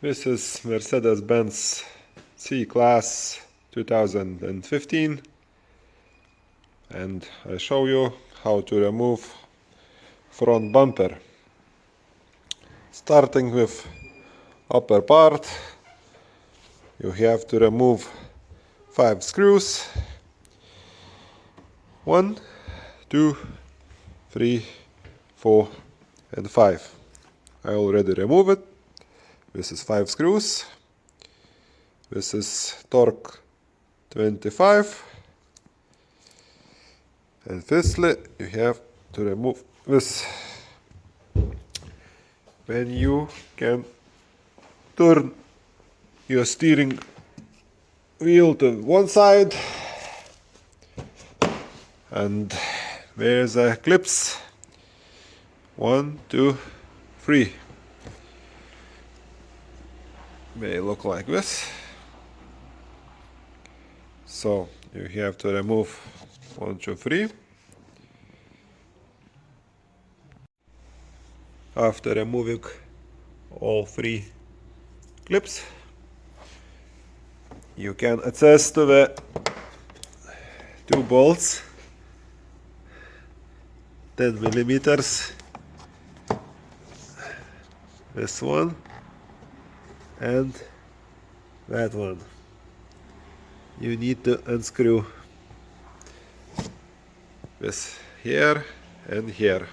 This is Mercedes-Benz C-Class 2015, and I show you how to remove front bumper. Starting with upper part, you have to remove 5 screws. 1, 2, 3, 4 and 5. I already removed it. This is 5 screws. This is torque 25. And firstly, you have to remove this. When you can turn your steering wheel to one side, and there's a clips. 1, 2, 3. They look like this. So you have to remove 1, 2, 3. After removing all 3 clips, you can access to the 2 bolts, 10 millimeters, this one and that one. You need to unscrew this here and here.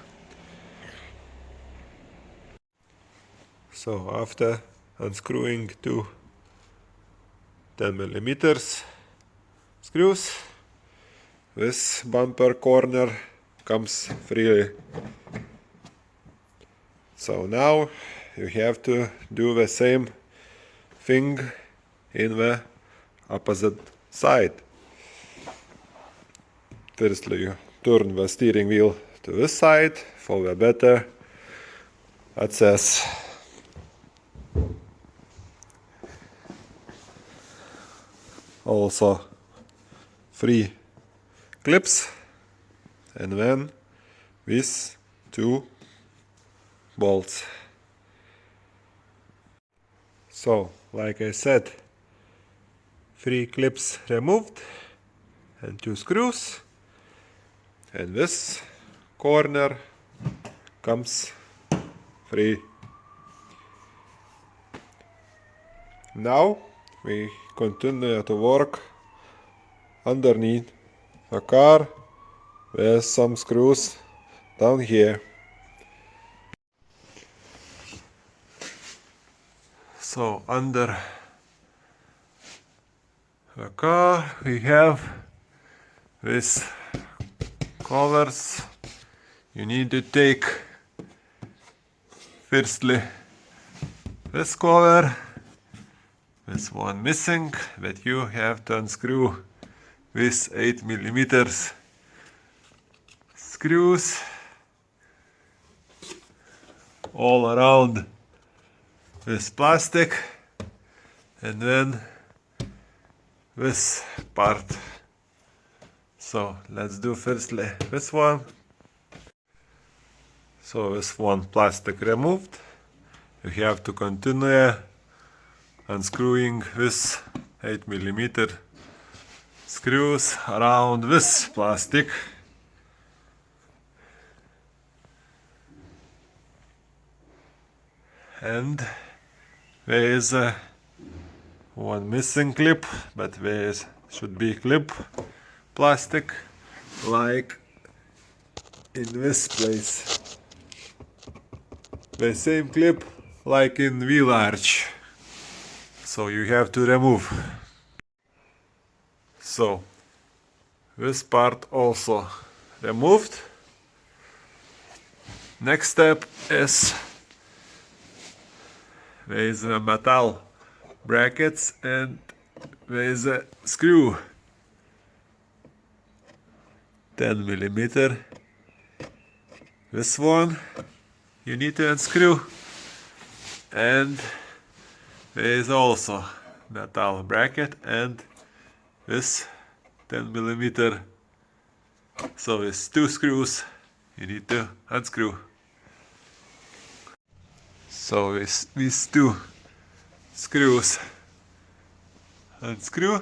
So after unscrewing 2 10 millimeters screws, this bumper corner comes freely. So now you have to do the same thing in the opposite side. Firstly, you turn the steering wheel to this side for the better access. Also 3 clips, and then these 2 bolts. So, like I said, 3 clips removed and 2 screws, and this corner comes free. Now we continue to work underneath the car with some screws down here. So under the car we have these covers. You need to take firstly this cover, this one missing, but you have to unscrew with 8 millimeters screws all around this plastic, and then this part. So let's do firstly this one. So this one plastic removed. You have to continue unscrewing this 8 millimeter screws around this plastic. And there is one missing clip, but there should be clip plastic like in this place. The same clip like in wheel arch. So you have to remove. So this part also removed. Next step is there is a metal brackets and there is a screw 10 millimeter. This one you need to unscrew, and there is also metal bracket and this 10 millimeter. So it's 2 screws you need to unscrew. So these 2 screws unscrew,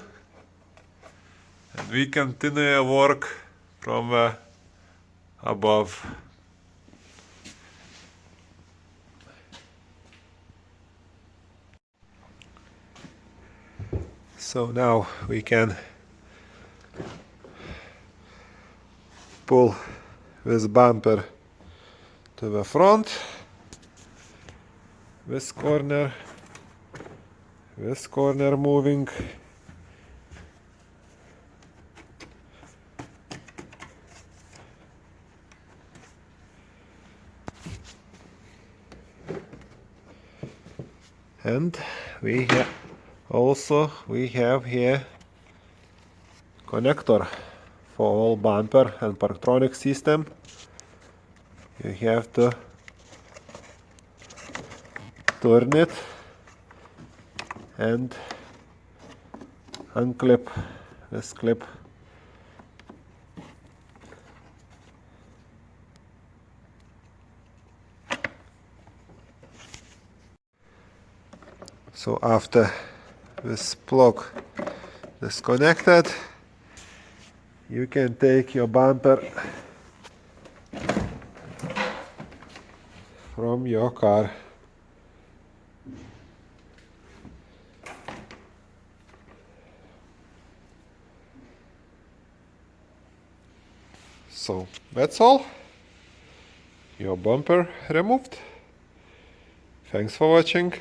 and we continue work from above. So now we can pull this bumper to the front, this corner moving, and we have here connector for all bumper and parktronic system. You have to turn it and unclip this clip. So after this plug is connected, you can take your bumper from your car. So that's all. Your bumper removed. Thanks for watching.